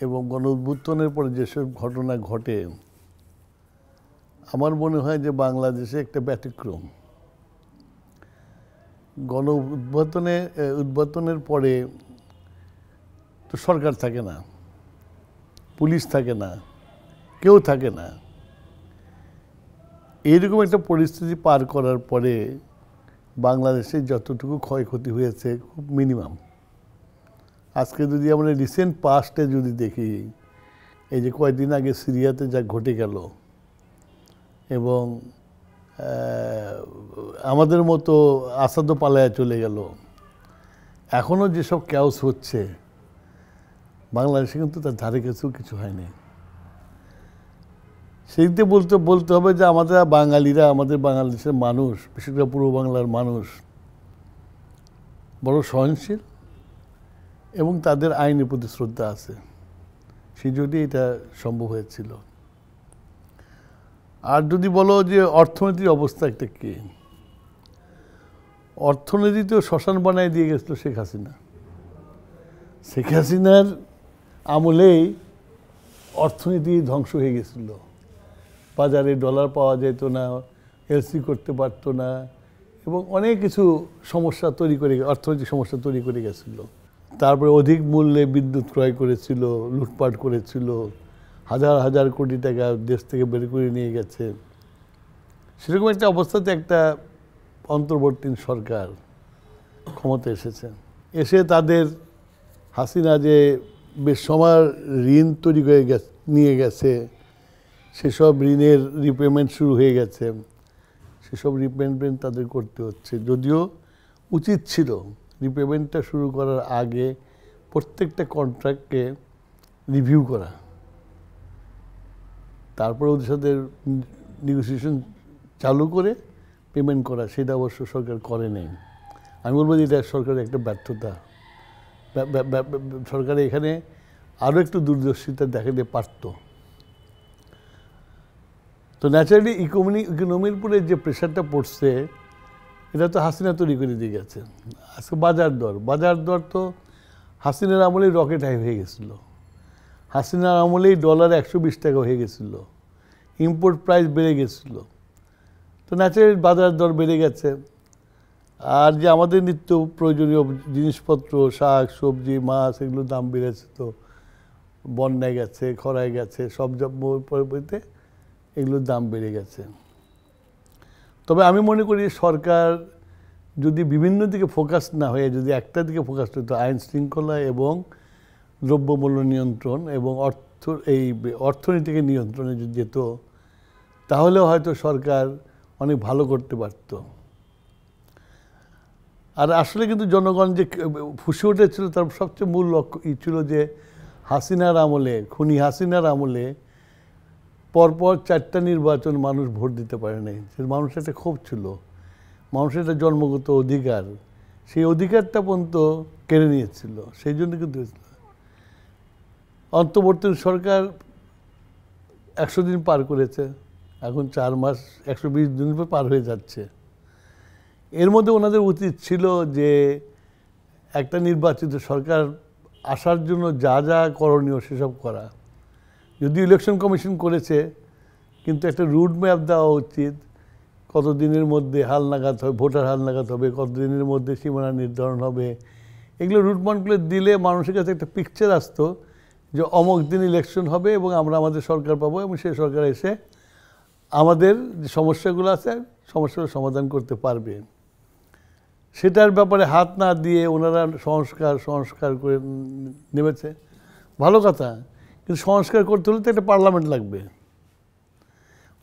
এবং গণঅভ্যুত্থানের পরে যেসব ঘটনা ঘটে আমার মনে হয় যে বাংলাদেশে একটা ব্যতিক্রম। উদ্বোধনের পরে তো সরকার থাকে না, পুলিশ থাকে না, কেউ থাকে না। এইরকম একটা পরিস্থিতি পার করার পরে বাংলাদেশে যতটুকু ক্ষয়ক্ষতি হয়েছে খুব মিনিমাম। আজকে যদি আমরা রিসেন্ট পাস্টে যদি দেখি, এই যে কয়েকদিন আগে সিরিয়াতে যা ঘটে গেল এবং আমাদের মতো আসাদও পালায়া চলে গেল, এখনও যেসব ক্যাওস হচ্ছে বাংলাদেশে কিন্তু তার ধারে কাছেও কিছু হয়নি। সেইতে বলতে হবে যে আমাদের বাঙালিরা, আমাদের বাংলাদেশের মানুষ, বিশেষ করে পূর্ব বাংলার মানুষ বড় সহনশীল এবং তাদের আইনের প্রতি শ্রদ্ধা আছে, সেই জন্যই এটা সম্ভব হয়েছিল। আর যদি বলো যে অর্থনীতির অবস্থা একটা কি, অর্থনীতিতেও শ্মশান বানায় দিয়ে গেছিল শেখ হাসিনা। শেখ হাসিনার আমলেই অর্থনীতি ধ্বংস হয়ে গেছিল। বাজারে ডলার পাওয়া যেত না, এলসি করতে পারতো না এবং অনেক কিছু সমস্যা তৈরি করে, অর্থনৈতিক সমস্যা তৈরি করে গেছিল। তারপরে অধিক মূল্যে বিদ্যুৎ ক্রয় করেছিল, লুটপাট করেছিল, হাজার হাজার কোটি টাকা দেশ থেকে বের করে নিয়ে গেছে। সেরকম একটা অবস্থাতে একটা অন্তর্বর্তী সরকার ক্ষমতা এসেছে। এসে তাদের হাসিনা যে বেসময় ঋণ তৈরি করে নিয়ে গেছে, সেসব ঋণের রিপেমেন্ট শুরু হয়ে গেছে। সেসব রিপেমেন্ট তাদের করতে হচ্ছে, যদিও উচিত ছিল রিপেমেন্টটা শুরু করার আগে প্রত্যেকটা কন্ট্রাক্টকে রিভিউ করা, তারপরে ওদের সাথে নেগোসিয়েশন চালু করে পেমেন্ট করা। সেটা অবশ্য সরকার করে নেই। আমি বলবো যে এটা সরকারের একটা ব্যর্থতা। সরকার এখানে আরও একটু দূরদর্শিতা দেখাতে পারত। তো ন্যাচারালি ইকোনমির উপরে যে প্রেশারটা পড়ছে, এটা তো হাসিনা তৈরি করে দিয়ে গেছে। আজকে বাজার দর তো হাসিনার আমলেই রকেট হাই হয়ে গেছিলো। হাসিনার আমলেই ডলার 120 টাকা হয়ে গেছিল, ইম্পোর্ট প্রাইস বেড়ে গেছিল। তো ন্যাচারালি বাজার দর বেড়ে গেছে। আর যে আমাদের নিত্য প্রয়োজনীয় জিনিসপত্র, শাক সবজি মাছ, এগুলোর দাম বেড়েছে। তো বন্যায় গেছে, খরায় গেছে, সব পরিবর্তে এগুলোর দাম বেড়ে গেছে। তবে আমি মনে করি সরকার যদি বিভিন্ন দিকে ফোকাস না হয়ে যদি একটা দিকে ফোকাস হতো, আইন শৃঙ্খলা এবং দ্রব্যমূল্য নিয়ন্ত্রণ এবং অর্থনীতিকে নিয়ন্ত্রণে যদি যেত, তাহলেও হয়তো সরকার অনেক ভালো করতে পারত। আর আসলে কিন্তু জনগণ যে ফুসে উঠেছিল তার সবচেয়ে মূল লক্ষ্য ছিল যে খুনি হাসিনার আমলে পরপর 4টা নির্বাচন মানুষ ভোট দিতে পারে নাই। মানুষের একটা ক্ষোভ ছিল, মানুষের একটা জন্মগত অধিকার, সেই অধিকারটা পর্যন্ত কেড়ে নিয়েছিল। সেই জন্য কিন্তু অন্তর্বর্তী সরকার 100 দিন পার করেছে, এখন 4 মাস 120 দিন পার হয়ে যাচ্ছে। এর মধ্যে ওনাদের উচিত ছিল যে একটা নির্বাচিত সরকার আসার জন্য যা যা করণীয় সেসব করা। যদি ইলেকশন কমিশন করেছে, কিন্তু একটা রুট ম্যাপ দেওয়া উচিত, কতদিনের মধ্যে হালনাগাদ হবে, ভোটার হালনাগাদ হবে, কতদিনের মধ্যে সীমানা নির্ধারণ হবে। এগুলো রুটম্যাপগুলো দিলে মানুষের কাছে একটা পিকচার আসতো যে অমুক দিন ইলেকশন হবে এবং আমরা আমাদের সরকার পাবো এবং সেই সরকার এসে আমাদের যে সমস্যাগুলো আছে সমস্যাগুলো সমাধান করতে পারবে। সেটার ব্যাপারে হাত না দিয়ে ওনারা সংস্কার করে নেমেছে, ভালো কথা। কিন্তু সংস্কার করতে হলে তো একটা পার্লামেন্ট লাগবে।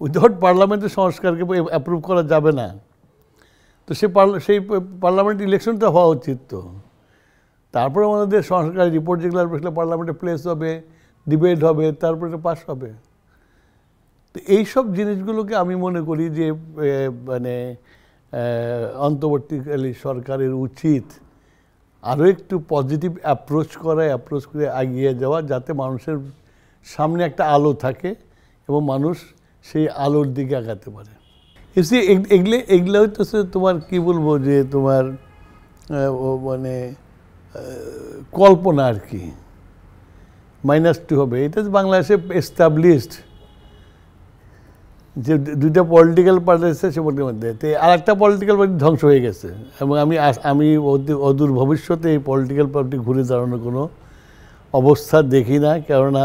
উইদাউট পার্লামেন্টের সংস্কারকে অ্যাপ্রুভ করা যাবে না। তো সেই পার্লামেন্ট ইলেকশনটা হওয়া উচিত। তো তারপরে আমাদের সংস্কার রিপোর্ট যেগুলো আসলে পার্লামেন্টে প্লেস হবে, ডিবেট হবে, তারপরে এটা পাস হবে। তো এইসব জিনিসগুলোকে আমি মনে করি যে মানে অন্তর্বর্তীকালী সরকারের উচিত আরও একটু পজিটিভ অ্যাপ্রোচ করে এগিয়ে যাওয়া, যাতে মানুষের সামনে একটা আলো থাকে এবং মানুষ সেই আলোর দিকে আগাতে পারে। এগুলো হইতেছে তোমার কি বলবো যে তোমার মানে কল্পনা আর কি। -2 হবে। এটা বাংলাদেশে এস্টাবলিশড যে দুইটা পলিটিক্যাল পার্টি আছে সে মধ্যে, তো আর একটা পলিটিক্যাল পার্টি ধ্বংস হয়ে গেছে এবং আমি অদূর ভবিষ্যতে এই পলিটিক্যাল পার্টি ঘুরে দাঁড়ানোর কোনো অবস্থা দেখি না। কেননা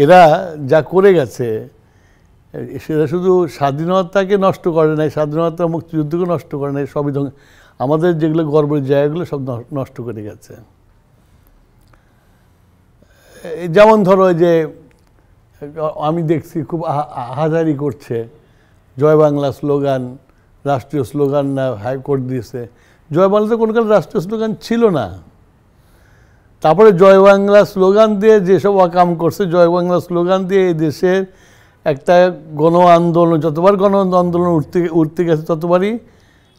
এরা যা করে গেছে সেটা শুধু স্বাধীনতাকে নষ্ট করে নাই, স্বাধীনতা মুক্তিযুদ্ধকে নষ্ট করে নাই, সবই আমাদের যেগুলো গর্বের জায়গাগুলো সব নষ্ট করে গেছে। যেমন ধরো যে আমি দেখছি খুব হাজারি করছে জয় বাংলা স্লোগান, রাষ্ট্রীয় স্লোগান না হাইকোর্ট দিয়েছে। জয় বাংলাতে কোনোকাল রাষ্ট্রীয় স্লোগান ছিল না। তারপরে জয় বাংলা স্লোগান দিয়ে যেসব অকাম করছে, জয় বাংলা স্লোগান দিয়ে এই দেশের একটা গণ আন্দোলন, যতবার গণ আন্দোলন উঠতে গেছে ততবারই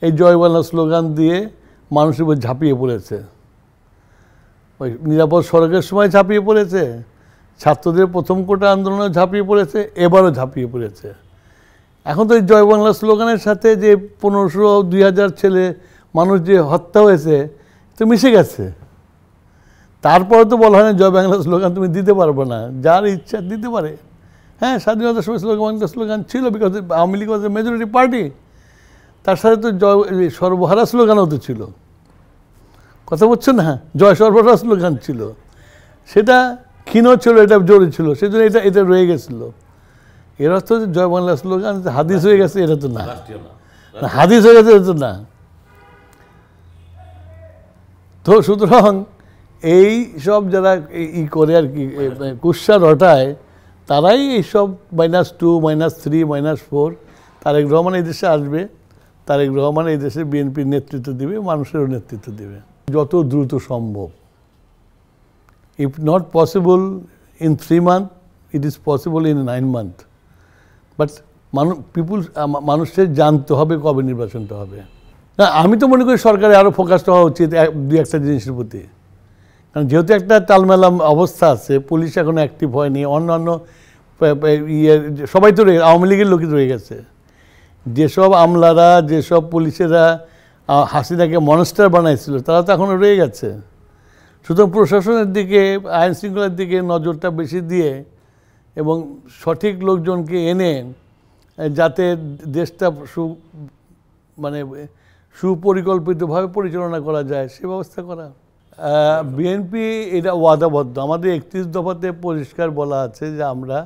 এই জয় বাংলা স্লোগান দিয়ে মানুষের উপর ঝাঁপিয়ে পড়েছে। ওই নিরাপদ সড়কের সময় ঝাঁপিয়ে পড়েছে, ছাত্রদের প্রথম কোটা আন্দোলনে ঝাঁপিয়ে পড়েছে, এবারও ঝাঁপিয়ে পড়েছে। এখন তো এই জয় বাংলা স্লোগানের সাথে যে 1500-2000 ছেলে মানুষ যে হত্যা হয়েছে তো মিশে গেছে। তারপরে তো বলা হয় না জয় বাংলা স্লোগান তুমি দিতে পারবে না, যার ইচ্ছা দিতে পারে। হ্যাঁ, স্বাধীনতার সময় স্লোগান ছিল, because Awami League was A majority party. তার সাথে তো জয় সর্বহারা স্লোগানও তো ছিল, কথা বলছো না, জয় সর্বহারা স্লোগান ছিল, সেটা ক্ষীণ ছিল, এটা জোরে ছিল, সেই জন্য এটা রয়ে গেছিল। এর অর্থ জয় বাংলা স্লোগান হাদিস হয়ে গেছে, এটা তো না, হাদিস হয়ে গেছে এটা তো না। তো সুতরাং এই সব যারা করে আর কি কুৎসা রটায়, তারাই এইসব -2, -3, -4 তারেক রহমান এই দেশে আসবে, তারেক রহমান এই দেশে বিএনপির নেতৃত্ব দিবে, মানুষেরও নেতৃত্ব দিবে যত দ্রুত সম্ভব। If not possible in 3 months, it is possible in 9 months। But মানুষের জানতে হবে কবে নির্বাচনটা হবে। না, আমি তো মনে করি সরকারের আরও ফোকাসড হওয়া উচিত দুই একটা জিনিসের প্রতি। কারণ যেহেতু একটা টালমেলাম অবস্থা আছে, পুলিশ এখনো অ্যাক্টিভ হয়নি, অন্যান্য সবাই তো আওয়ামী লীগের লোকই রয়ে গেছে। যেসব আমলারা, যেসব পুলিশেরা হাসিনাকে মনস্টার বানাইছিল তারা তো এখনও রয়ে গেছে। সুতরাং প্রশাসনের দিকে, আইন শৃঙ্খলার দিকে নজরটা বেশি দিয়ে এবং সঠিক লোকজনকে এনে যাতে দেশটা সুপরিকল্পিতভাবে পরিচালনা করা যায় সে ব্যবস্থা করা। বিএনপি এটা ওয়াদাবদ্ধ। আমাদের 31 দফাতে পরিষ্কার বলা আছে যে আমরা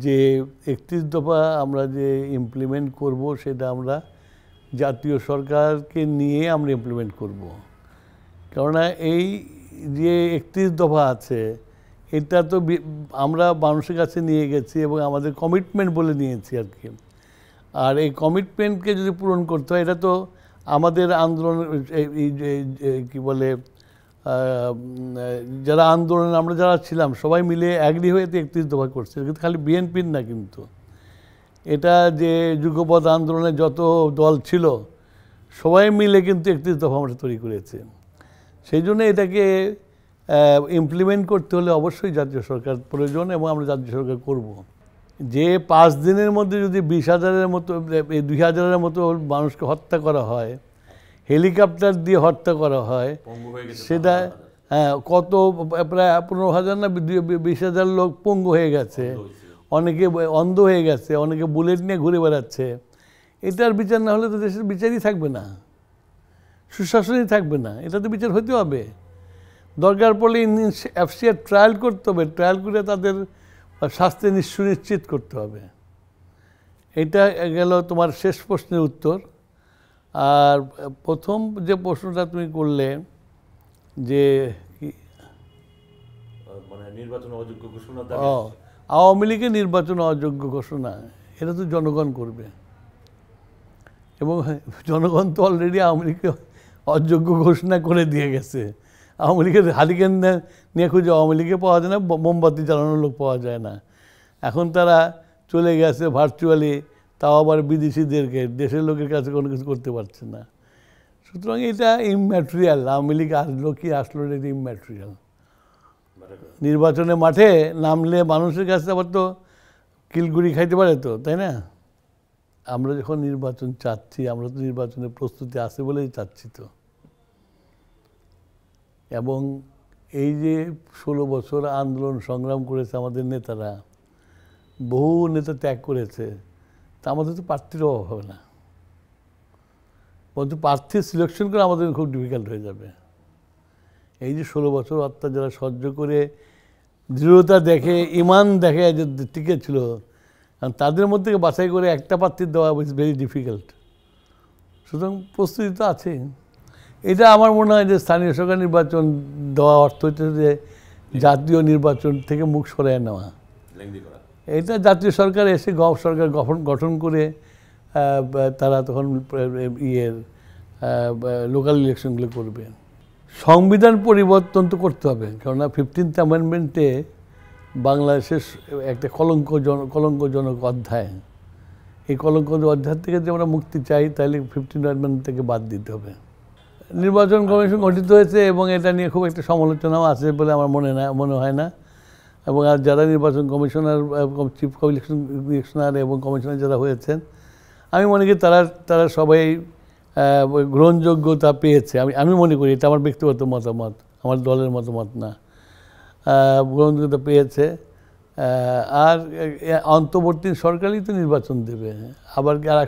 যে 31 দফা আমরা যে ইমপ্লিমেন্ট করব সেটা আমরা জাতীয় সরকারকে নিয়ে আমরা ইমপ্লিমেন্ট করব। কেননা এই যে 31 দফা আছে এটা তো আমরা মানুষের কাছে নিয়ে গেছি এবং আমাদের কমিটমেন্ট বলে নিয়েছি আর কি। আর এই কমিটমেন্টকে যদি পূরণ করতে হয়, এটা তো আমাদের আন্দোলন কি বলে যারা আন্দোলনে আমরা যারা ছিলাম সবাই মিলে অ্যাগ্রি হয়ে 31 দফা করছে, কিন্তু খালি বিএনপির না, কিন্তু এটা যে যুগপৎ আন্দোলনে যত দল ছিল সবাই মিলে কিন্তু 31 দফা আমরা তৈরি করেছি। সেই জন্য এটাকে ইমপ্লিমেন্ট করতে হলে অবশ্যই জাতীয় সরকার প্রয়োজন এবং আমরা জাতীয় সরকার করব। যে 5 দিনের মধ্যে যদি 20,000-এর মতো 2,000-এর মতো মানুষকে হত্যা করা হয়, হেলিকপ্টার দিয়ে হত্যা করা হয়, সেটা কত প্রায় 15,000 না 20,000 লোক পঙ্গু হয়ে গেছে, অনেকে অন্ধ হয়ে গেছে, অনেকে বুলেট নিয়ে ঘুরে বেড়াচ্ছে। এটার বিচার না হলে তো দেশের বিচারই থাকবে না, সুশাসনই থাকবে না। এটা তো বিচার হতে হবে। দরকার পড়লে এফসিআর ট্রায়াল করতে হবে, ট্রায়াল করে তাদের শাস্তি সুনিশ্চিত করতে হবে। এটা গেল তোমার শেষ প্রশ্নের উত্তর। আর প্রথম যে প্রশ্নটা তুমি করলে যে নির্বাচন অযোগ্য ঘোষণা, আওয়ামী লীগের নির্বাচন অযোগ্য ঘোষণা, এটা তো জনগণ করবে এবং জনগণ তো অলরেডি আওয়ামী লীগকে অযোগ্য ঘোষণা করে দিয়ে গেছে। আওয়ামী লীগের হারিকেন নিয়ে খুঁজে আওয়ামী লীগে পাওয়া যায় না, মোমবাতি জ্বালানোর লোক পাওয়া যায় না। এখন তারা চলে গেছে ভার্চুয়ালি, তাও আবার বিদেশিদেরকে, দেশের লোকের কাছে কোনো কিছু করতে পারছে না। সুতরাং এটা ইম্যাটেরিয়াল। আওয়ামী লীগ আসলো কি আসলো, এটা ইম্যাটেরিয়াল। নির্বাচনের মাঠে নামলে মানুষের কাছে আবার তো কিলগুড়ি খাইতে পারে তো, তাই না? আমরা যখন নির্বাচন চাচ্ছি, আমরা তো নির্বাচনের প্রস্তুতি আছে বলেই চাচ্ছি তো। এবং এই যে 16 বছর আন্দোলন সংগ্রাম করেছে আমাদের নেতারা, বহু নেতা ত্যাগ করেছে, তা আমাদের তো প্রার্থীর অভাব হবে না, বরঞ্চ প্রার্থী সিলেকশন করে আমাদের খুব ডিফিকাল্ট হয়ে যাবে। এই যে 16 বছর অত্যাচার সহ্য করে দৃঢ়তা দেখে, ইমান দেখে যে টিকে ছিল, তাদের মধ্যে বাছাই করে একটা প্রার্থী দেওয়া ইজ ভেরি ডিফিকাল্ট। সুতরাং প্রস্তুতি তো আছে। এটা আমার মনে হয় যে স্থানীয় সরকার নির্বাচন দেওয়া অর্থ হচ্ছে যে জাতীয় নির্বাচন থেকে মুখ সরায় নেওয়া। এটা জাতীয় সরকার এসে সরকার গঠন করে তারা তখন লোকাল ইলেকশনগুলো করবে। সংবিধান পরিবর্তন তো করতে হবে, কেননা 15th অ্যামেন্ডমেন্টে বাংলাদেশের একটা কলঙ্কজনক অধ্যায়। এই কলঙ্কজনক অধ্যায় থেকে যে আমরা মুক্তি চাই, তাহলে 15th অ্যামেন্ডমেন্ট থেকে বাদ দিতে হবে। নির্বাচন কমিশন গঠিত হয়েছে এবং এটা নিয়ে খুব একটা সমালোচনাও আছে বলে আমার মনে হয় না। এবং আর যারা নির্বাচন কমিশনার, চিফ ইলেকশনার এবং কমিশনার যারা হয়েছেন, আমি মনে করি তারা সবাই গ্রহণযোগ্যতা পেয়েছে। আমি মনে করি, এটা আমার ব্যক্তিগত মতামত, আমার দলের মতামত না। গ্রহণযোগ্যতা পেয়েছে। আর অন্তর্বর্তী সরকারই তো নির্বাচন দেবে, আবার কি আর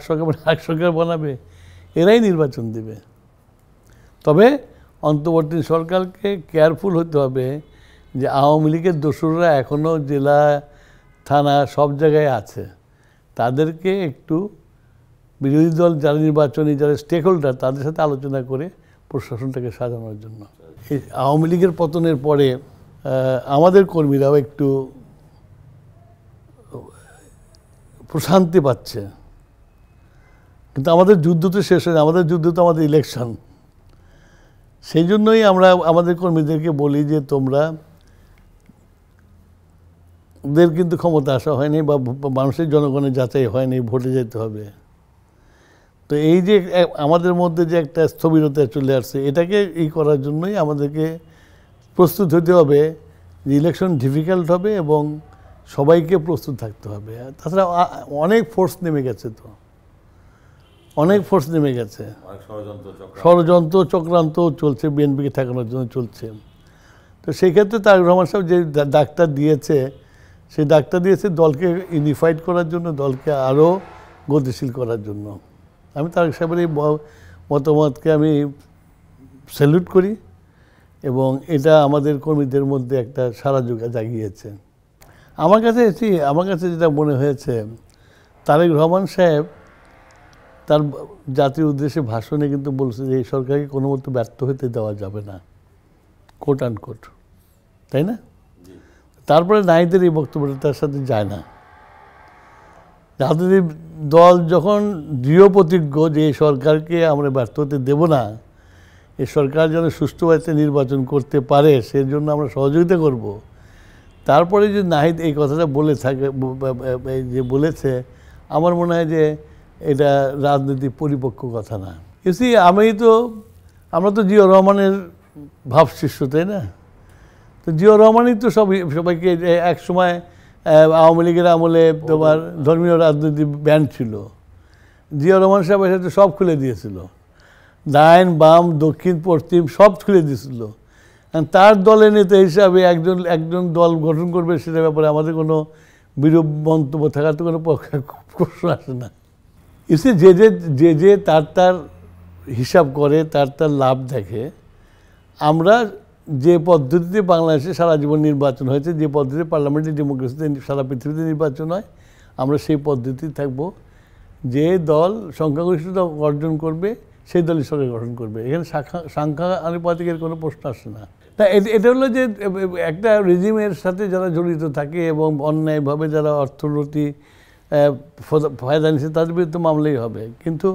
এক সরকার বানাবে? এরাই নির্বাচন দেবে। তবে অন্তর্বর্তী সরকারকে কেয়ারফুল হতে হবে যে আওয়ামী লীগের দোসররা এখনও জেলা, থানা সব জায়গায় আছে, তাদেরকে একটু বিরোধী দল যারা নির্বাচনী, যারা স্টেক হোল্ডার, তাদের সাথে আলোচনা করে প্রশাসনটাকে সাজানোর জন্য। এই আওয়ামী লীগের পতনের পরে আমাদের কর্মীরাও একটু প্রশান্তি পাচ্ছে, কিন্তু আমাদের যুদ্ধ তো শেষ হয়নি, আমাদের যুদ্ধ তো আমাদের ইলেকশন। সেই জন্যই আমরা আমাদের কর্মীদেরকে বলি যে তোমরা দের কিন্তু ক্ষমতা আসা হয়নি বা মানুষের জনগণের যাচাই হয়নি, ভোটে যেতে হবে। তো এই যে আমাদের মধ্যে যে একটা স্থবিরতা চলে আসছে, এটাকে করার জন্যই আমাদেরকে প্রস্তুত হতে হবে যে ইলেকশন ডিফিকাল্ট হবে এবং সবাইকে প্রস্তুত থাকতে হবে। তাছাড়া অনেক ফোর্স নেমে গেছে, তো অনেক ফোর্স নেমে গেছে, ষড়যন্ত্র চক্রান্ত চলছে, বিএনপিকে ঠেকানোর জন্য চলছে। তো সেই ক্ষেত্রে তারেক রহমান সাহেব যে ডাকটা দিয়েছে, সেই ডাকটা দিয়েছে দলকে ইউনিফাইড করার জন্য, দলকে আরও গতিশীল করার জন্য। আমি তারেক সাহেবের এই মতামতকে আমি স্যালুট করি এবং এটা আমাদের কর্মীদের মধ্যে একটা সাড়া জাগিয়েছে। আমার কাছে যেটা মনে হয়েছে, তারেক রহমান সাহেব তার জাতির উদ্দেশ্যে ভাষণে কিন্তু বলছে যে এই সরকারকে কোনো মতো ব্যর্থ হতে দেওয়া যাবে না, কোট অ্যান্ড কোট, তাই না? তারপরে নাহিদের এই বক্তব্যটা তার সাথে যায় না। রাজনৈতিক দল যখন দৃঢ় প্রতিজ্ঞ যে এই সরকারকে আমরা ব্যর্থ হতে দেব না, এই সরকার যেন সুষ্ঠুভাবে নির্বাচন করতে পারে সেই জন্য আমরা সহযোগিতা করব, তারপরে যে নাহিদ এই কথাটা বলেছে, আমার মনে হয় যে এটা রাজনীতি পরিপক্ক কথা না। এসি আমরা তো জিয়াউর রহমানের ভাব শিষ্য, তাই না? তো জিয়াউর রহমানই তো সবাইকে, এক সময় আওয়ামী লীগের আমলে তোমার ধর্মীয় রাজনীতি ব্যান ছিল, জিয়াউর রহমান সাহেব সাথে সব খুলে দিয়েছিল, ডাইন বাম দক্ষিণ পশ্চিম সব খুলে দিয়েছিল। তার দলের নেতা হিসাবে একজন দল গঠন করবে, সেটার ব্যাপারে আমাদের কোনো বিরূপ মন্তব্য থাকার তো কোনো প্রশ্ন আসে না। এসে যে তার হিসাব করে, তার লাভ দেখে। আমরা যে পদ্ধতিতে বাংলাদেশে সারা জীবন নির্বাচন হয়েছে, যে পদ্ধতিতে পার্লামেন্টারি ডেমোক্রেসিতে সারা পৃথিবীতে নির্বাচন হয়, আমরা সেই পদ্ধতি থাকব। যে দল সংখ্যাগরিষ্ঠতা অর্জন করবে সেই দলই সরকার গঠন করবে। এখানে সংখ্যা আনুপাতিকের কোনো প্রশ্ন আসে না। তা এটা হলো যে একটা রেজিমের সাথে যারা জড়িত থাকে এবং অন্যায়ভাবে যারা অর্থনীতি ফায়দা নিচ্ছে, তাদের বিরুদ্ধে মামলাই হবে। কিন্তু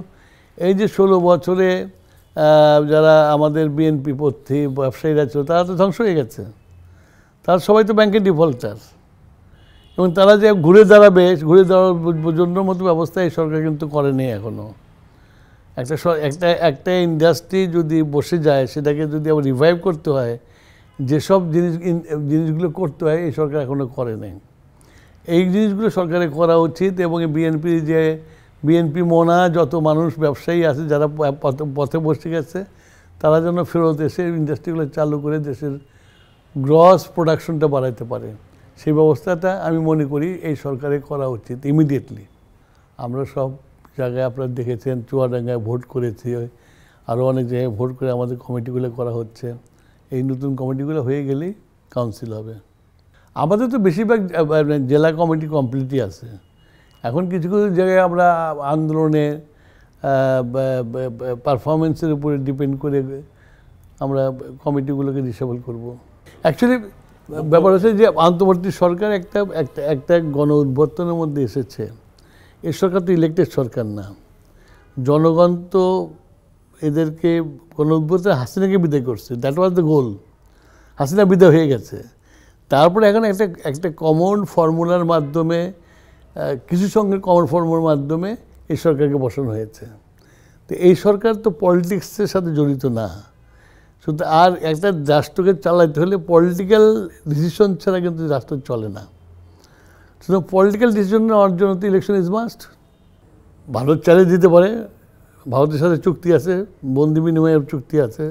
এই যে 16 বছরে যারা আমাদের বিএনপি পন্থী ব্যবসায়ীরা ছিল, তারা তো ধ্বংস হয়ে গেছে, তারা সবাই তো ব্যাংকের ডিফল্টার, এবং তারা যে ঘুরে দাঁড়াবার জন্য মতো ব্যবস্থা এই সরকার কিন্তু করেনি এখনও। একটা ইন্ডাস্ট্রি যদি বসে যায়, সেটাকে যদি আবার রিভাইভ করতে হয়, যেসব জিনিসগুলো করতে হয় এই সরকার এখনও করে নাই। এই জিনিসগুলো সরকারের করা উচিত। এবং বিএনপি মোনা যত মানুষ ব্যবসায়ী আছে যারা পথে বসে গেছে, তারা যেন ফেরত এসে ইন্ডাস্ট্রিগুলো চালু করে দেশের গ্রস প্রোডাকশনটা বাড়াইতে পারে, সেই ব্যবস্থাটা আমি মনে করি এই সরকারের করা উচিত ইমিডিয়েটলি। আমরা সব জায়গায় আপনারা দেখেছেন, চুয়াডাঙ্গায় ভোট করেছি, আরও অনেক জায়গায় ভোট করে আমাদের কমিটিগুলো করা হচ্ছে। এই নতুন কমিটিগুলো হয়ে গেলেই কাউন্সিল হবে। আমাদের তো বেশিরভাগ জেলা কমিটি কমপ্লিটই আছে। এখন কিছু কিছু জায়গায় আমরা আন্দোলনে পারফরমেন্সের উপরে ডিপেন্ড করে আমরা কমিটিগুলোকে ডিসেবল করব। অ্যাকচুয়ালি ব্যাপার হচ্ছে যে অন্তর্বর্তী সরকার একটা গণ উদ্বর্তনের মধ্যে এসেছে। এই সরকার তো ইলেক্টেড সরকার না, জনগণ তো এদেরকে গণ উদ্বর্তন হাসিনাকে বিদায় করছে, দ্যাট ওয়াজ দ্য গোল। হাসিনা বিদায় হয়ে গেছে, তারপরে এখন একটা কমন ফর্মুলার মাধ্যমে, কিছু সংখ্যক কমন ফর্মুলার মাধ্যমে এই সরকারকে বসানো হয়েছে। তো এই সরকার তো পলিটিক্সের সাথে জড়িত না, শুধু আর একটা রাষ্ট্রকে চালাইতে হলে পলিটিক্যাল ডিসিশন ছাড়া কিন্তু রাষ্ট্র চলে না। শুধু পলিটিক্যাল ডিসিশন নেওয়ার জন্য তো election is must. Bharat challenge দিতে পারে, ভারতের সাথে চুক্তি আছে, বন্দি বিনিময়ের চুক্তি আছে,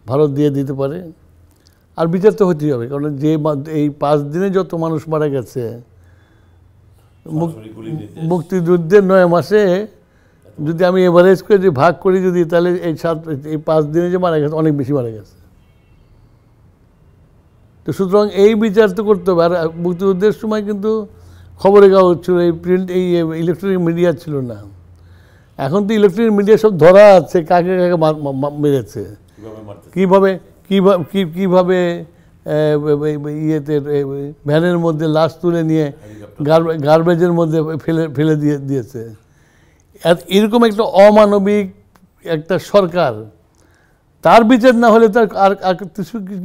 ভারত দিয়ে দিতে পারে। আর বিচার তো হতেই হবে, কারণ যে এই 5 দিনে যত মানুষ মারা গেছে, মুক্তিযুদ্ধের 9 মাসে যদি আমি এভারেজ করে যদি ভাগ করি যদি, তাহলে এই 5 দিনে যে মারা গেছে অনেক বেশি মারা গেছে। তো সুতরাং এই বিচার তো করতে হবে। আর মুক্তিযুদ্ধের সময় কিন্তু খবরের কাগজ ছিল, এই প্রিন্ট, এই ইলেকট্রনিক মিডিয়া ছিল না। এখন তো ইলেকট্রনিক মিডিয়া সব ধরা আছে কাকে কাকে মেরেছে, কীভাবে ইয়েতে ভ্যানের মধ্যে লাশ তুলে নিয়ে গার্বেজের মধ্যে ফেলে দিয়েছে। এরকম একটা অমানবিক একটা সরকার, তার বিচার না হলে তার আর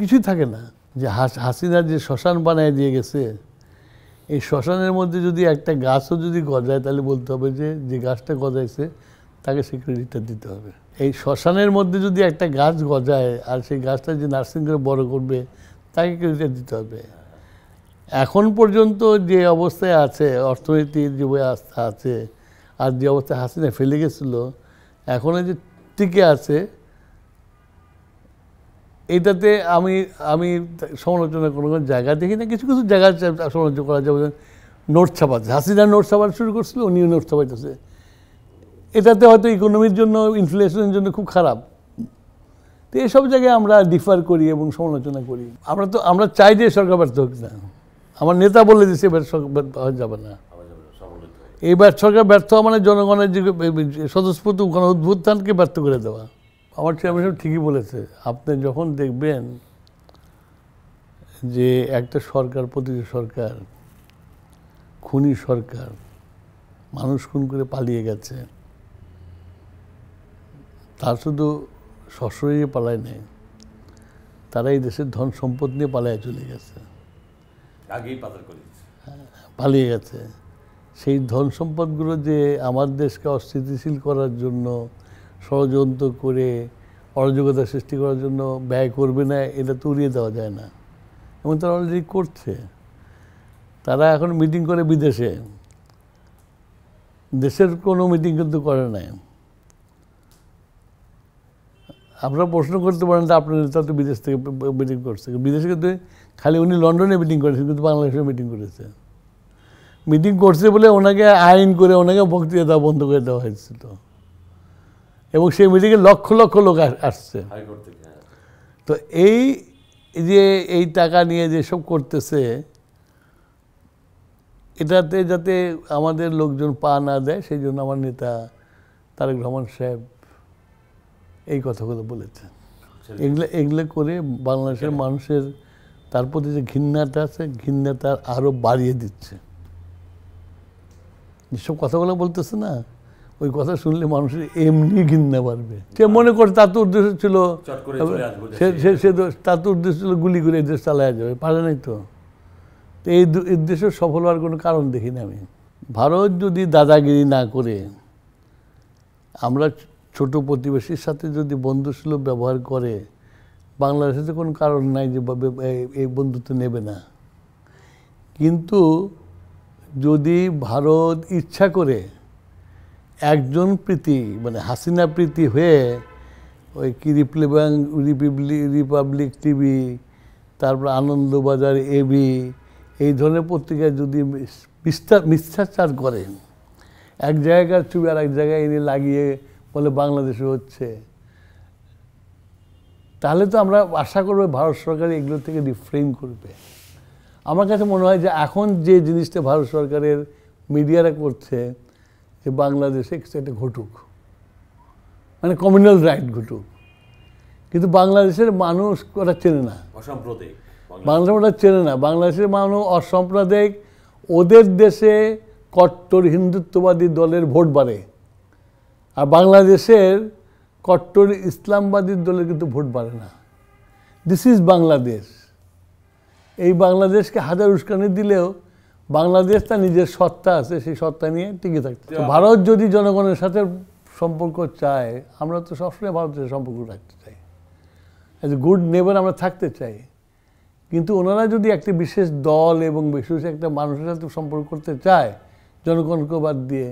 কিছুই থাকে না। যে হাসিনা যে শ্মশান বানায় দিয়ে গেছে, এই শ্মশানের মধ্যে যদি একটা গাছও যদি গজায়, তাহলে বলতে হবে যে গাছটা গজাইছে তাকে সে ক্রেডিটটা দিতে হবে। এই শ্মশানের মধ্যে যদি একটা গাছ গজায় আর সেই গাছটা যে নার্সিং করে বড় করবে, তাকে ক্রেডিটটা দিতে হবে। এখন পর্যন্ত যে অবস্থায় আছে, অর্থনীতির যে অবস্থা আছে আর যে অবস্থায় হাসিনা ফেলে গেছিল, এখনও যে টিকে আছে, এইটাতে আমি সমালোচনা কোনো জায়গা দেখি না। কিছু কিছু জায়গা সমালোচনা করা যাবে, নোট ছাপাচ্ছে, হাসিনা নোট ছাপাতে শুরু করছিল, উনিও নোট ছাপাইতেছে। এটাতে হয়তো ইকোনমির জন্য, ইনফ্লেশনের জন্য খুব খারাপ। তো এইসব জায়গায় আমরা ডিফার করি এবং সমালোচনা করি। আমরা চাই যে সরকার ব্যর্থ হোক না। আমার নেতা বলে দিচ্ছে এবার সরকার ব্যর্থ হওয়া যাবে না। এইবার সরকার ব্যর্থ মানে জনগণের যে স্বতঃস্ফূর্ত কোনো উদ্ভুত্থানকে ব্যর্থ করে দেওয়া। আমার চেয়ারম্যান সাহেব ঠিকই বলেছে। আপনি যখন দেখবেন যে একটা সরকার, প্রতিটি সরকার খুনি সরকার, মানুষ খুন করে পালিয়ে গেছে, তার শুধু সশরীরে পালায় নেই, তারা এই দেশের ধন সম্পদ নিয়ে পালায় চলে গেছে, পালিয়ে গেছে। সেই ধন সম্পদগুলো যে আমার দেশকে অস্থিতিশীল করার জন্য ষড়যন্ত্র করে অরাজকতা সৃষ্টি করার জন্য ব্যয় করবে না, এটা তো উড়িয়ে দেওয়া যায় না। এবং তারা অলরেডি করছে। তারা এখন মিটিং করে বিদেশে, দেশের কোনো মিটিং কিন্তু করে নাই। আপনারা প্রশ্ন করতে পারেন যে আপনার নেতা তো বিদেশ থেকে মিটিং করছে। বিদেশে কিন্তু খালি উনি লন্ডনে মিটিং করেছেন, কিন্তু বাংলাদেশে মিটিং করেছে। মিটিং করছে বলে ওনাকে আইন করে ওনাকে বক্তৃতা দেওয়া বন্ধ করে দেওয়া হয়েছিল। এবং সেই মিটিংয়ে লক্ষ লক্ষ লোক আসছে। তো এই যে এই টাকা নিয়ে যেসব করতেছে, এটাতে যাতে আমাদের লোকজন পা না দেয়, সেই জন্য আমার নেতা তারেক রহমান সাহেব এই কথাগুলো বলেছেন। এগুলো করে বাংলাদেশের মানুষের তার প্রতি যে ঘৃণাটা আছে, ঘৃণাটা আরও বাড়িয়ে দিচ্ছে। যেসব কথাগুলো বলতেছে না, ওই কথা শুনলে মানুষের এমনি ঘৃণা বাড়বে। সে মনে করে তার তো উদ্দেশ্য ছিল, তার তো উদ্দেশ্য ছিল গুলি করে এই দেশ চালায় যাবে, পারে নাই তো। এই উদ্দেশ্য সফল হওয়ার কোনো কারণ দেখি না আমি। ভারত যদি দাদাগিরি না করে, আমরা ছোট প্রতিবেশীর সাথে যদি বন্ধুসুলভ ব্যবহার করে, বাংলাদেশে তো কোনো কারণ নাই যে এই বন্ধুত্ব নেবে না। কিন্তু যদি ভারত ইচ্ছা করে একজন প্রীতি, মানে হাসিনা প্রীতি হয়ে ওই কি রিপাবলিক টিভি, তারপর আনন্দবাজার, এবি, এই ধরনের পত্রিকায় যদি মিথ্যাচার করেন, এক জায়গার ছবি আর এক জায়গায় এনে লাগিয়ে বলে বাংলাদেশে হচ্ছে, তাহলে তো আমরা আশা করবো ভারত সরকার এগুলো থেকে রিফ্রেইন করবে। আমার কাছে মনে হয় যে এখন যে জিনিসটা ভারত সরকারের মিডিয়ারা করছে যে বাংলাদেশে একটা ঘটুক, মানে কমিউনাল রাইট ঘটুক, কিন্তু বাংলাদেশের মানুষ ওরা চেনে না, অসাম্প্রদায়িক বাংলাদেশ ওরা চেনে না। বাংলাদেশের মানুষ অসাম্প্রদায়িক, ওদের দেশে কট্টর হিন্দুত্ববাদী দলের ভোট বাড়ে, আর বাংলাদেশের কট্টর ইসলামবাদী দলের কিন্তু ভোট বাড়ে না। This is Bangladesh. এই বাংলাদেশকে হাজার উস্কানি দিলেও বাংলাদেশ তার নিজের সত্তা আছে, সেই সত্তা নিয়ে টিকে থাকতে। ভারত যদি জনগণের সাথে সম্পর্ক চায়, আমরা তো সবসময় ভারতের সাথে সম্পর্ক রাখতে চাই, এজ এ গুড নেবার আমরা থাকতে চাই, কিন্তু ওনারা যদি একটা বিশেষ দল এবং বিশেষ একটা মানুষের সাথে সম্পর্ক করতে চায় জনগণকে বাদ দিয়ে,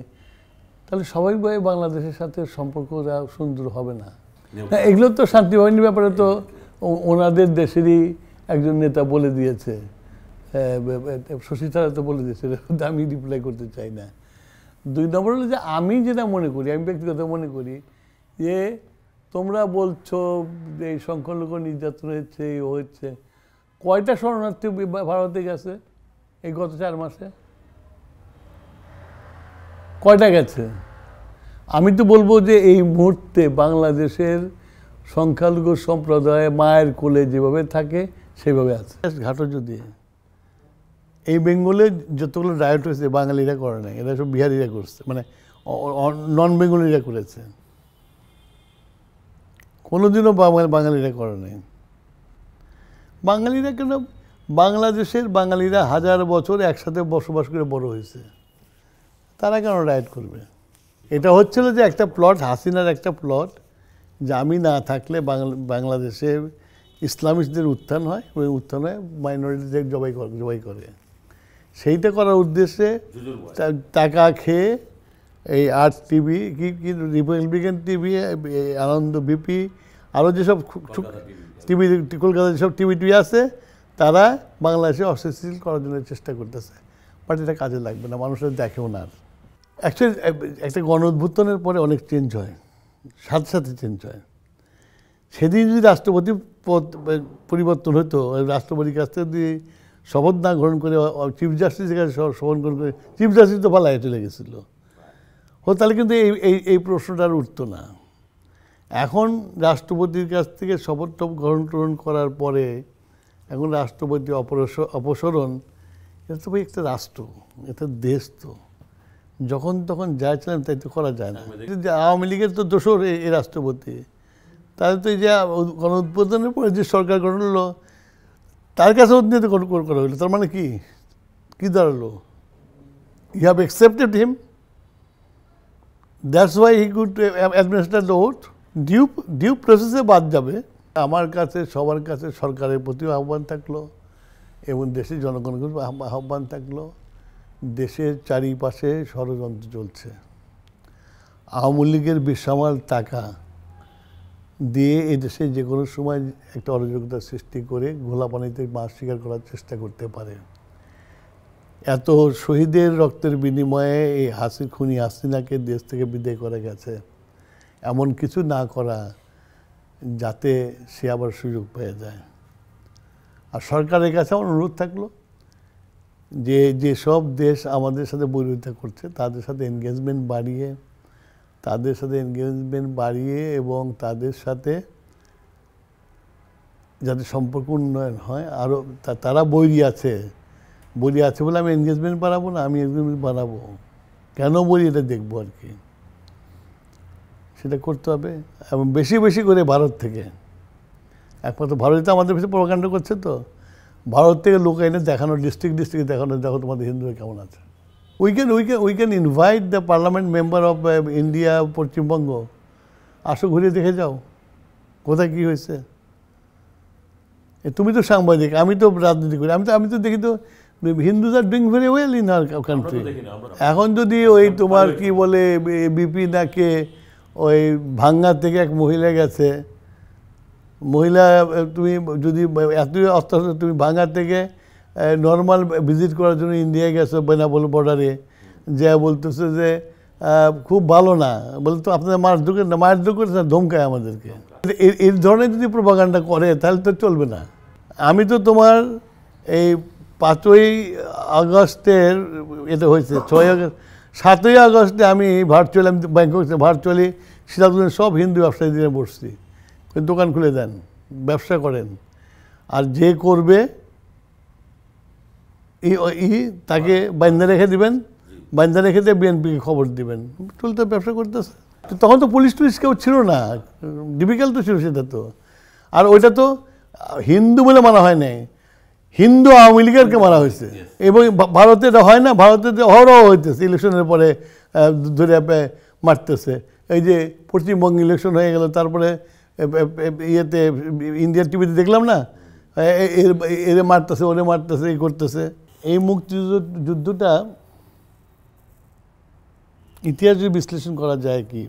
তাহলে স্বাভাবিকভাবে বাংলাদেশের সাথে সম্পর্ক সুন্দর হবে না। এগুলো তো শান্তি বাহিনীর ব্যাপারে তো ওনাদের দেশেরই একজন নেতা বলে দিয়েছে, শশী থারুর তো বলে দিয়েছে, আমি রিপ্লাই করতে চাই না। দুই নম্বর হলো যে আমি যেটা মনে করি, আমি ব্যক্তিগত মনে করি যে তোমরা বলছো যে এই সংখ্যালঘু নির্যাতন হয়েছে, হচ্ছে, কয়টা শরণার্থী ভারতে গেছে এই গত 4 মাসে? কয়টা গেছে? আমি তো বলবো যে এই মুহূর্তে বাংলাদেশের সংখ্যালঘু সম্প্রদায় মায়ের কোলে যেভাবে থাকে সেভাবে আছে। ঘাটো যদি এই বেঙ্গলে যতগুলো রাইট হয়েছে বাঙালিরা করে নাই, এরা সব বিহারিরা করছে, মানে নন বেঙ্গলিরা করেছে, কোনোদিনও বাঙালিরা করে নাই। বাঙালিরা কেন, বাংলাদেশের বাঙালিরা হাজার বছর একসাথে বসবাস করে বড় হয়েছে, তারা কেন রাইট করবে? এটা হচ্ছিল যে একটা প্লট, হাসিনার একটা প্লট, যে আমি না থাকলে বাংলাদেশে ইসলামিস্টদের উত্থান হয়, ওই উত্থান হয় মাইনরিটিদের জবাই করে। সেইটা করার উদ্দেশ্যে টাকা খেয়ে এই আর্টস টিভি, কি রিপাবলিকান টিভি, আনন্দ বিপি, আরও যেসব টিভি, কলকাতায় যেসব টিভি আছে, তারা বাংলাদেশে অস্থিতিশীল করার জন্য চেষ্টা করতেছে। বাট এটা কাজে লাগবে না, মানুষের দেখেও না। অ্যাকচুয়ালি একটা গণ অভ্যুত্থানের পরে অনেক চেঞ্জ হয়, সাথে সাথে চেঞ্জ হয়। সেদিন যদি রাষ্ট্রপতি পরিবর্তন হতো, রাষ্ট্রপতির কাছ থেকে যদি শপথ না গ্রহণ করে চিফ জাস্টিসের কাছে শপথ গ্রহণ করে, চিফ জাস্টিস তো পালায় চলে গেছিল, তাহলে কিন্তু এই প্রশ্নটা আর উঠতো না। এখন রাষ্ট্রপতির কাছ থেকে শপথ গ্রহণ করার পরে এখন রাষ্ট্রপতি অপসারণ, এটা তো একটা রাষ্ট্র, এটা দেশ, তো যখন তখন যা চাইলাম তাই তো করা যায় না। আওয়ামী লীগের তো দোষর এই রাষ্ট্রপতি, তাহলে তো এই যে গণ উদ্বোধনের পরে যে সরকার গঠন হলো তার কাছে উন্নীত করা হলো, তার মানে কি দাঁড়ালো? You have accepted him, that's why he could administer the oath. Due প্রসেসে বাদ যাবে। আমার কাছে, সবার কাছে সরকারের প্রতিও আহ্বান থাকলো এবং দেশের জনগণের আহ্বান থাকলো, দেশের চারিপাশে ষড়যন্ত্র চলছে। আওয়ামী লীগের বেসামাল টাকা দিয়ে এদেশে যে কোনো সময় একটা অরাজকতা সৃষ্টি করে ঘোলা পানিতে মাছ শিকার করার চেষ্টা করতে পারে। এত শহীদের রক্তের বিনিময়ে এই খুনি হাসিনাকে দেশ থেকে বিদায় করে গেছে, এমন কিছু না করা যাতে সে আবার সুযোগ পেয়ে যায়। আর সরকারের কাছে আমার অনুরোধ থাকলো যে সব দেশ আমাদের সাথে বৈরিতা করছে তাদের সাথে এনগেজমেন্ট বাড়িয়ে এবং তাদের সাথে যাতে সম্পর্ক উন্নয়ন হয়। আরও তারা বৈরী আছে বলে আমি এনগেজমেন্ট বাড়াবো না, আমি এনগেজমেন্ট বাড়াবো, কেন বলি এটা দেখবো আর কি, সেটা করতে হবে। এবং বেশি বেশি করে ভারত থেকে, একমাত্র ভারতে আমাদের বেশি প্রোপাগান্ডা করছে, তো ভারত থেকে লোক এনে দেখানো, ডিস্ট্রিক্ট দেখানো, দেখো তোমাদের হিন্দুরা কেমন আছে। We can invite the parliament member of India, Paschimbanga, আসো ঘুরে দেখে যাও কোথায় কী হয়েছে। তুমি তো সাংবাদিক, আমি তো রাজনীতি করি, আমি তো দেখি তো Hindus are doing very well in our country. এখন যদি ওই তোমার কি বলে বিপি নাকে ওই ভাঙ্গা থেকে এক মহিলা গেছে, মহিলা তুমি যদি এতই অত্যাচার, তুমি ভাঙা থেকে নর্মাল ভিজিট করার জন্য ইন্ডিয়া গেছো বেনাপোল বর্ডারে, যা বলতেছে যে খুব ভালো না, বলে তো আপনাদের মারধর করে না, মারধর করে না, ধমকায় আমাদেরকে। এই ধরনের যদি প্রোপাগান্ডা করে তাহলে তো চলবে না। আমি তো তোমার এই 5ই আগস্টের এটা হয়েছে 6ই আগস্ট 7ই আগস্টে আমি ভার্চুয়ালি, আমি ব্যাংকক ভার্চুয়ালি সিরাজগঞ্জের সব হিন্দু ব্যবসায়ীদের বসছি, দোকান খুলে দেন, ব্যবসা করেন, আর যে করবে তাকে বান্ধা রেখে দিবেন, বান্ধা রেখে দিয়ে বিএনপিকে খবর দিবেন, চলতে ব্যবসা করতেছে। তখন তো পুলিশ টুলিশ কেউ ছিল না, ডিফিকাল্ট তো ছিল সেটা তো। আর ওইটা তো হিন্দু বলে মানা হয় নাই, হিন্দু আওয়ামী লীগেরকে মারা হয়েছে। এবং ভারতে এটা হয় না, ভারতে অহরহ হইতেছে, ইলেকশনের পরে ধরে মারতেছে। এই যে পশ্চিমবঙ্গ ইলেকশন হয়ে গেল, তারপরে ইয়েতে ইন্ডিয়ার টিভিতে দেখলাম না, এরে মারতেছে, ওরে মারতেছে, এই করতেছে। এই মুক্তিযুদ্ধটা ইতিহাস যদি বিশ্লেষণ করা যায়, কি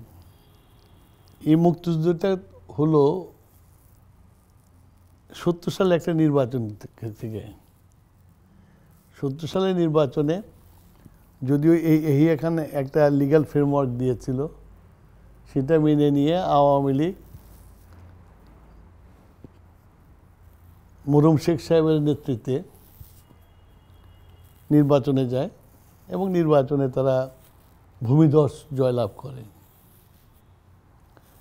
এই মুক্তিযুদ্ধটা হলো 70 সালে একটা নির্বাচন থেকে। 70 সালের নির্বাচনে যদিও এই এখানে একটা লিগ্যাল ফ্রেমওয়ার্ক দিয়েছিল, সেটা মেনে নিয়ে আওয়ামী লীগ মুরুম শেখ সাহেবের নেতৃত্বে নির্বাচনে যায় এবং নির্বাচনে তারা ভূমিধস জয়লাভ করে।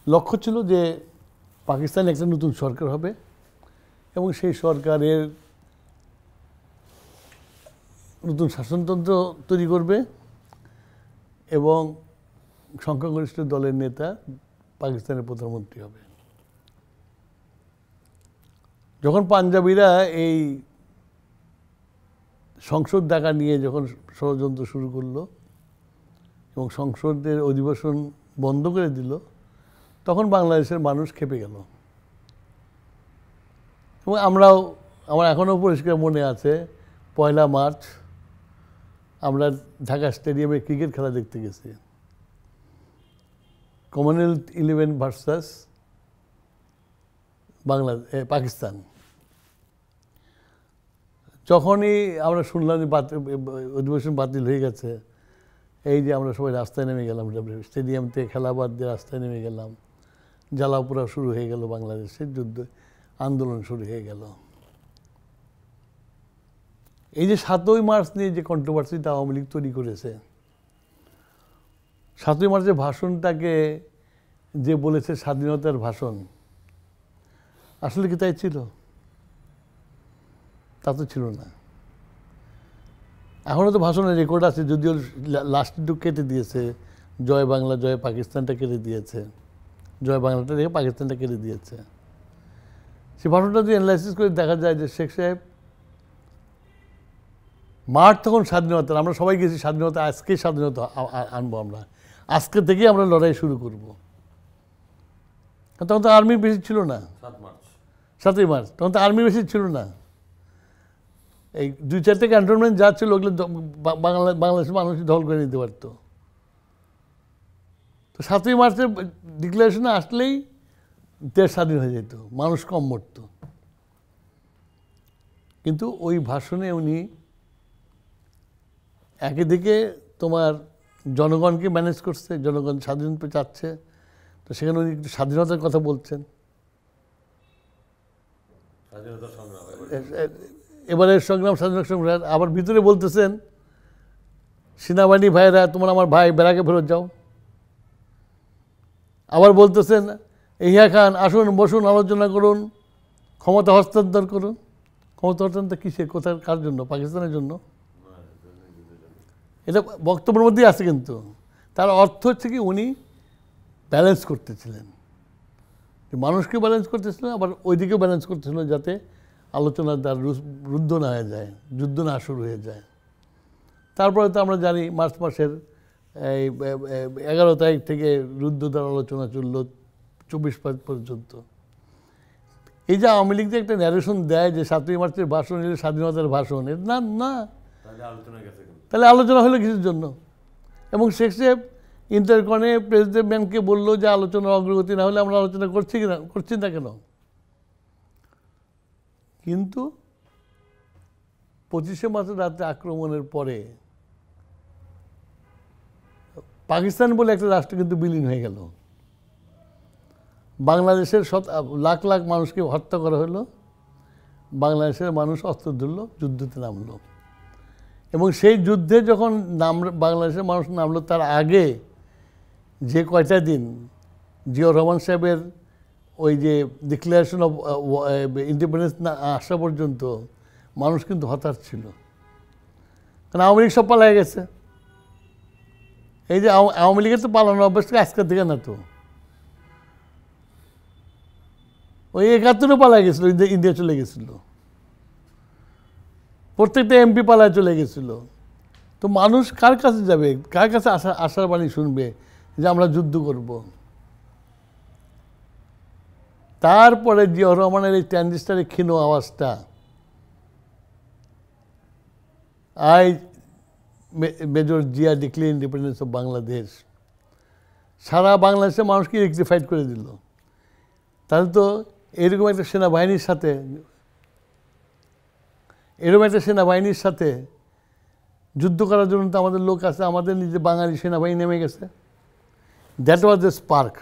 লক্ষ্য ছিল যে পাকিস্তানে একটা নতুন সরকার হবে এবং সেই সরকারের নতুন শাসনতন্ত্র তৈরি করবে এবং সংখ্যাগরিষ্ঠ দলের নেতা পাকিস্তানের প্রধানমন্ত্রী হবে। যখন পাঞ্জাবিরা এই সংসদ ডাকা নিয়ে যখন ষড়যন্ত্র শুরু করলো এবং সংসদের অধিবেশন বন্ধ করে দিল, তখন বাংলাদেশের মানুষ ক্ষেপে গেল। এবং আমার এখনও পরিষ্কার মনে আছে, 1 মার্চ আমরা ঢাকা স্টেডিয়ামে ক্রিকেট খেলা দেখতে গেছি, কমনওয়েলথ 11 ভার্সাস পাকিস্তান। যখনই আমরা শুনলাম যে অধিবেশন বাতিল হয়ে গেছে, এই যে আমরা সবাই রাস্তায় নেমে গেলাম, স্টেডিয়াম থেকে খেলা বাদ দিয়ে রাস্তায় নেমে গেলাম, জ্বালাপোড়া শুরু হয়ে গেল, বাংলাদেশের যুদ্ধ আন্দোলন শুরু হয়ে গেল। এই যে 7ই মার্চ নিয়ে যে কন্ট্রোভার্সিটা আওয়ামী লীগ তৈরি করেছে, 7ই মার্চের ভাষণটাকে যে বলেছে স্বাধীনতার ভাষণ, আসলে কি তাই ছিল? তা তো ছিল না। এখনও তো ভাষণের রেকর্ড আছে, যদিও লাস্টটুকু কেটে দিয়েছে, জয় বাংলা জয় পাকিস্তানটা কেটে দিয়েছে, জয় বাংলাটা রেখে পাকিস্তানটা কেটে দিয়েছে। সে ভাষণটা যদি অ্যানালাইসিস করে দেখা যায় যে শেখ সাহেব মাঠ তখন স্বাধীনতা, আমরা সবাই গেছি স্বাধীনতা, আজকেই স্বাধীনতা আনবো, আমরা আজকে থেকেই আমরা লড়াই শুরু করব। তখন তো আর্মি বেশি ছিল না, 7ই মার্চ তখন তো আর্মি বেশি ছিল না, এই 2-4টা ক্যান্টনমেন্ট যা ছিল ওগুলো বাংলাদেশের মানুষ দখল করে নিতে পারত। তো 7ই মার্চের ডিক্লারেশনে আসলেই দেশ স্বাধীন হয়ে যেত, মানুষ কম মরত। কিন্তু ওই ভাষণে উনি একদিকে তোমার জনগণকে ম্যানেজ করছে, জনগণ স্বাধীনতা চাচ্ছে, তো সেখানে উনি একটু স্বাধীনতার কথা বলছেন। এবারের সংগ্রাম স্বাধীনতা সংগ্রাম, আবার ভিতরে বলতেছেন সেনাবাহিনী ভাইয়েরা, তোমরা আমার ভাই, বেড়াকে ফেরত যাও। আবার বলতেছেন ইহিয়া খান, আসুন বসুন, আলোচনা করুন, ক্ষমতা হস্তান্তর করুন। ক্ষমতা হস্তান্তর কিসে, কোথায়, কার জন্য? পাকিস্তানের জন্য। এটা বক্তব্যের মধ্যেই আছে, কিন্তু তার অর্থ হচ্ছে কি উনি ব্যালেন্স করতেছিলেন, মানুষকে ব্যালেন্স করতেছিলেন, আবার ওইদিকেও ব্যালেন্স করতেছিলেন, যাতে আলোচনার দ্বার রুদ্ধ না হয়ে যায়, যুদ্ধ না শুরু হয়ে যায়। তারপরে তো আমরা জানি মার্চ মাসের এই 11 তারিখ থেকে রুদ্ধদ্বার আলোচনা চলল 24 পর্যন্ত। এই যে আওয়ামী লীগ যে একটা ন্যারেশন দেয় যে 7ই মার্চের ভাষণ এর স্বাধীনতার ভাষণ, এর না না, তাহলে আলোচনা হলো কিছুর জন্য। এবং শেখ সাহেব ইন্টারকনে প্রেসিডেন্ট ম্যানকে বললো যে আলোচনার অগ্রগতি না হলে আমরা আলোচনা করছি না কেন? কিন্তু 25শে মার্চ রাতে আক্রমণের পরে পাকিস্তান বলে একটা রাষ্ট্র কিন্তু বিলীন হয়ে গেল। বাংলাদেশের লাখ লাখ মানুষকে হত্যা করা হলো, বাংলাদেশের মানুষ অস্ত্র ধরল, যুদ্ধতে নামলো। এবং সেই যুদ্ধে যখন বাংলাদেশের মানুষ নামলো, তার আগে যে কয়টা দিন জিয়াউর রহমান সাহেবের ওই যে ডিক্লারেশন অফ ইন্ডিপেন্ডেন্স না আসা পর্যন্ত মানুষ কিন্তু হতাশ ছিল, কারণ আওয়ামী লীগ সব পালায় গেছে। এই যে আওয়ামী লীগের তো পালানোর অভ্যাস আজকের থেকে না, তো ওই 71-এ পালায় গেছিল, ইন্ডিয়া চলে গেছিল, প্রত্যেকটা এমপি পালায় চলে গেছিল। তো মানুষ কার কাছে যাবে, কার কাছে আশার বাণী শুনবে যে আমরা যুদ্ধ করব? তারপরে জিয়াউর রহমানের এই ট্রানজিস্টারের ক্ষীণ আওয়াজটা, I major Zia declare independence of Bangladesh, সারা বাংলাদেশের মানুষকে ইলেকট্রিফাইড করে দিল। তাহলে তো এরকম একটা সেনাবাহিনীর সাথে যুদ্ধ করার জন্য তো আমাদের লোক আছে, আমাদের নিজে বাঙালি সেনাবাহিনী নেমে গেছে। দ্যাট ওয়াজ দ্য স্পার্ক,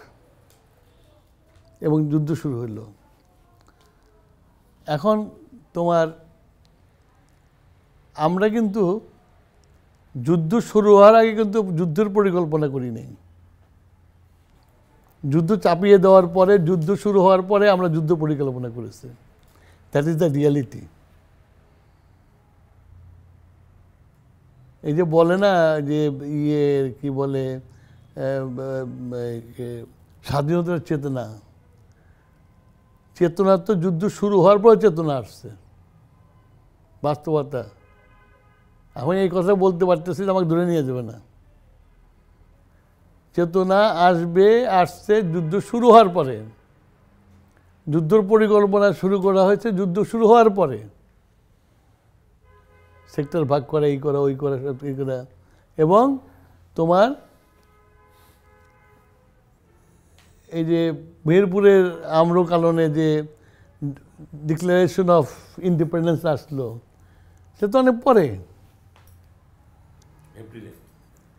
এবং যুদ্ধ শুরু হইল। এখন তোমার আমরা কিন্তু যুদ্ধ শুরু হওয়ার আগে কিন্তু যুদ্ধের পরিকল্পনা করি নাই। যুদ্ধ চাপিয়ে দেওয়ার পরে, যুদ্ধ শুরু হওয়ার পরে আমরা যুদ্ধ পরিকল্পনা করেছি। That is the reality. এই যে বলে না যে কি বলে স্বাধীনতার চেতনা তো যুদ্ধ শুরু হওয়ার পরে চেতনা আসছে, বাস্তবতা। আমি এই কথা বলতে পারতেছি, আমাকে ধরে নিয়ে যাবে না। চেতনা আসছে যুদ্ধ শুরু হওয়ার পরে। যুদ্ধের পরিকল্পনা শুরু করা হয়েছে যুদ্ধ শুরু হওয়ার পরে। সেক্টর ভাগ করা, এই করা, ওই করা, সব এই করা। এবং তোমার এই যে মেহেরপুরের আম্রকাননে যে ডিক্লারেশন অফ ইন্ডিপেন্ডেন্স আসলো, সে তো অনেক পরে,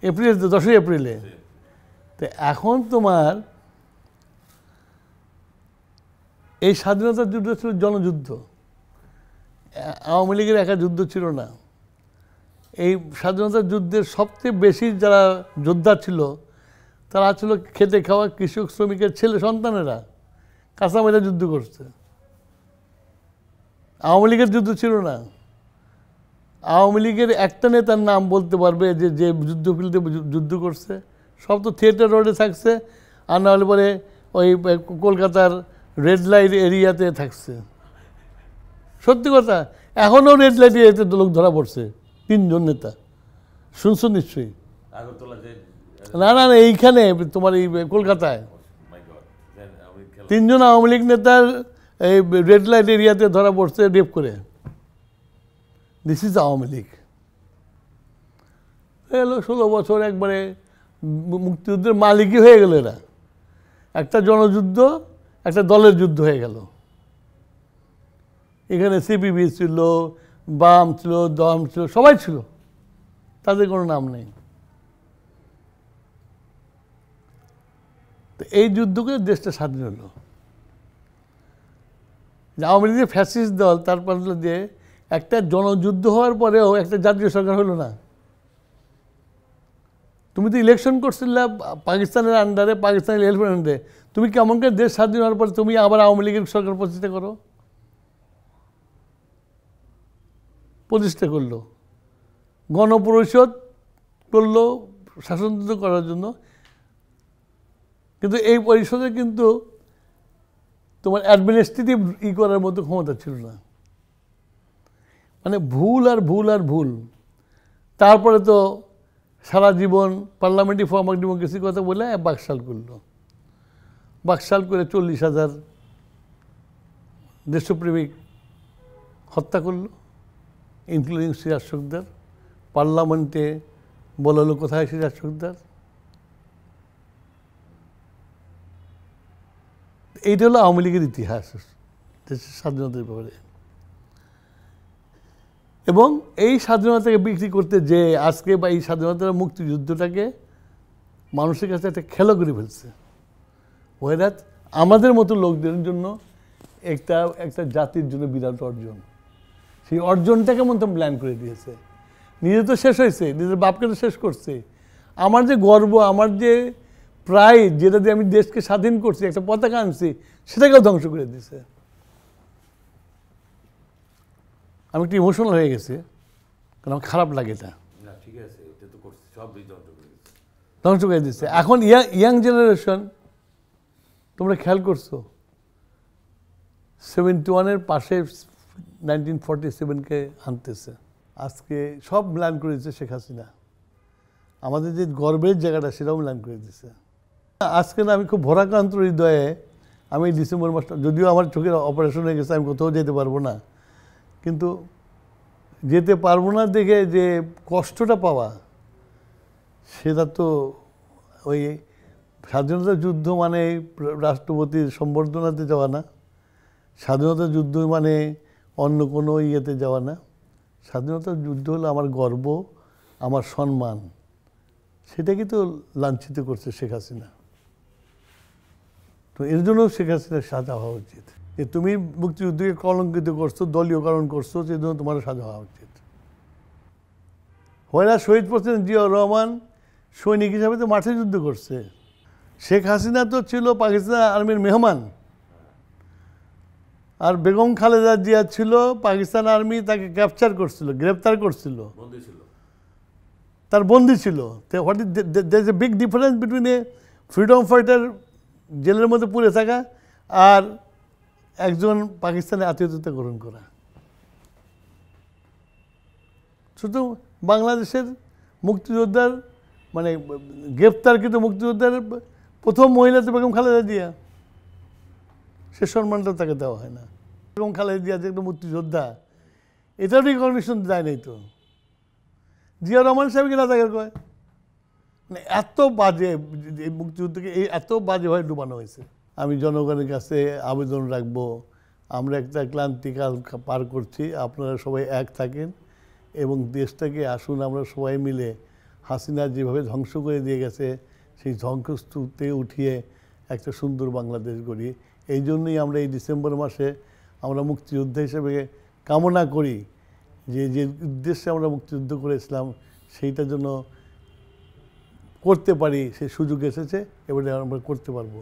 এপ্রিলে, 10ই এপ্রিলে। তো এখন তোমার এই স্বাধীনতার যুদ্ধ ছিল জনযুদ্ধ, আওয়ামী লীগের একা যুদ্ধ ছিল না। এই স্বাধীনতার যুদ্ধের সবচেয়ে বেশি যারা যোদ্ধা ছিল, তারা ছিল খেটে খাওয়া কৃষক শ্রমিকের ছেলে সন্তানেরা, কাঁচামারা যুদ্ধ করছে। আওয়ামী লীগের যুদ্ধ ছিল না। আওয়ামী লীগের একটা নেতার নাম বলতে পারবে যে যে যুদ্ধফিল্ডে যুদ্ধ করছে? সব তো থিয়েটার রোডে থাকছে, আর নাহলে পরে ওই কলকাতার রেড লাইট এরিয়াতে থাকছে। সত্যি কথা, এখনও রেড লাইট এরিয়াতে লোক ধরা পড়ছে, 3 জন নেতা, শুনছো নিশ্চয়ই? না না, এইখানে তোমার এই কলকাতায় 3 জন আওয়ামী লীগ নেতার এই রেড লাইট এরিয়াতে ধরা পড়ছে রেপ করে। This is Awami League. এলো 16 বছর একবারে মুক্তিযুদ্ধের মালিকই হয়ে গেল এরা। একটা জনযুদ্ধ, একটা দলের যুদ্ধ হয়ে গেল। এখানে সিপিবি ছিল, বাম ছিল, দম ছিল, সবাই ছিল, তাদের কোনো নাম নেই। তো এই যুদ্ধ করে দেশটা স্বাধীন হলো। আওয়ামী লীগের ফ্যাসিস্ট দল, তারপর হলো যে একটা জনযুদ্ধ হওয়ার পরেও একটা জাতীয় সরকার হলো না। তুমি তো ইলেকশন করছিলে পাকিস্তানের আন্ডারে, পাকিস্তানের হেল্পের আন্ডারে। তুমি কেমন করে দেশ স্বাধীন হওয়ার পরে তুমি আবার আওয়ামী লীগের সরকার প্রতিষ্ঠা করলো, গণপরিষদ করলো শাসনতন্ত্র করার জন্য। কিন্তু এই পরিষদে কিন্তু তোমার অ্যাডমিনিস্ট্রেটিভ করার মতো ক্ষমতা ছিল না। মানে ভুল আর ভুল আর ভুল। তারপরে তো সারা জীবন পার্লামেন্টারি ফর্ম অফ ডেমোক্রেসির কথা বলে বাকশাল করলো। বাকশাল করে 40,000 দেশপ্রেমিক হত্যা করলো, ইনক্লুডিং সিরাজ সরদার। পার্লামেন্টে বলালো কোথায় সিরাজ সরদার? এইটা হলো আওয়ামী লীগের ইতিহাস দেশের স্বাধীনতার ব্যাপারে। এবং এই স্বাধীনতাকে বিক্রি করতে যে আজকে বা এই স্বাধীনতার মুক্তিযুদ্ধটাকে মানুষের কাছে একটা খেলা করে ফেলছে। ওয়েরাত আমাদের মতো লোকদের জন্য একটা একটা জাতির জন্য বিরাট অর্জন। সেই অর্জনটাকে মতো প্ল্যান করে দিয়েছে। নিজে তো শেষ হয়েছে, নিজের বাপকে তো শেষ করছে। আমার যে গর্ব, আমার যে প্রাইড, যেটা দিয়ে আমি দেশকে স্বাধীন করছি, একটা পতাকা আনছি, সেটাকেও ধ্বংস করে দিয়েছে। আমি একটু ইমোশনাল হয়ে গেছি, কারণ আমার খারাপ লাগে এটা। না ঠিক আছে, এটা তো করছে, সব ধ্বংস করে দিচ্ছে। ধ্বংস করে দিচ্ছে। এখন ইয়াং জেনারেশন, তোমরা খেয়াল করছো 71-এর পাশে 1947-কে আনতেছে। আজকে সব ম্লান করে দিচ্ছে শেখ হাসিনা। আমাদের যে গর্বের জায়গাটা সেটাও ম্লান করে দিচ্ছে। আজকে না আমি খুব ভরাক্রান্ত হৃদয়ে, আমি ডিসেম্বর মাসটা, যদিও আমার চোখের অপারেশন হয়ে গেছে, আমি কোথাও যেতে পারবো না, কিন্তু যেতে পারবো না দেখে যে কষ্টটা পাওয়া, সেটা তো ওই স্বাধীনতা যুদ্ধ মানে রাষ্ট্রপতির সম্বর্ধনাতে যাওয়া না, স্বাধীনতা যুদ্ধ মানে অন্য কোনো ইয়েতে যাওয়া না। স্বাধীনতা যুদ্ধ হলো আমার গর্ব, আমার সম্মান, সেটাকে তো লাঞ্ছিত করছে শেখ হাসিনা। তো এর জন্য শেখ হাসিনার সাজা হওয়া উচিত। যে তুমি মুক্তিযুদ্ধকে কলঙ্কিত করছো, দলীয়করণ করছো, সেই জন্য তোমার সাজা হওয়া উচিত। হয়রা শহীদ প্রেসিডেন্ট জিয়াউর রহমান সৈনিক হিসাবে তো মাঠে যুদ্ধ করছে। শেখ হাসিনা তো ছিল পাকিস্তান আর্মির মেহমান, আর বেগম খালেদা জিয়া ছিল পাকিস্তান আর্মি, তাকে ক্যাপচার করছিল, গ্রেপ্তার করছিল, বন্দী ছিল, তার বন্দি ছিল। What is there is a big difference between A freedom fighter জেলের মধ্যে পুড়ে থাকা আর একজন পাকিস্তানে আত্মীয়তা গ্রহণ করা। শুধু বাংলাদেশের মুক্তিযোদ্ধার মানে গ্রেপ্তারকৃত মুক্তিযোদ্ধার প্রথম মহিলা তো বেগম খালেদা জিয়া, সে সম্মানটা তাকে দেওয়া হয় না। বেগম খালেদা জিয়া যে একটা মুক্তিযোদ্ধা, এটাও রিকগনিশন দেয় নাই তো। জিয়া রহমান সাহেবকে রাজাকার কয়, মানে এত বাজে এই মুক্তিযুদ্ধকে এত বাজেভাবে ডুবানো হয়েছে। আমি জনগণের কাছে আবেদন রাখবো, আমরা একটা ক্লান্তিকাল পার করছি, আপনারা সবাই এক থাকেন এবং দেশটাকে আসুন আমরা সবাই মিলে হাসিনা যেভাবে ধ্বংস করে দিয়ে গেছে সেই ধ্বংসস্তূপতে উঠিয়ে একটা সুন্দর বাংলাদেশ গড়ি। এই জন্যই আমরা এই ডিসেম্বর মাসে আমরা মুক্তিযোদ্ধা হিসেবে কামনা করি যে যে উদ্দেশ্যে আমরা মুক্তিযুদ্ধ করেছিলাম সেইটার জন্য করতে পারি, সেই সুযোগ এসেছে, এবারে আমরা করতে পারবো।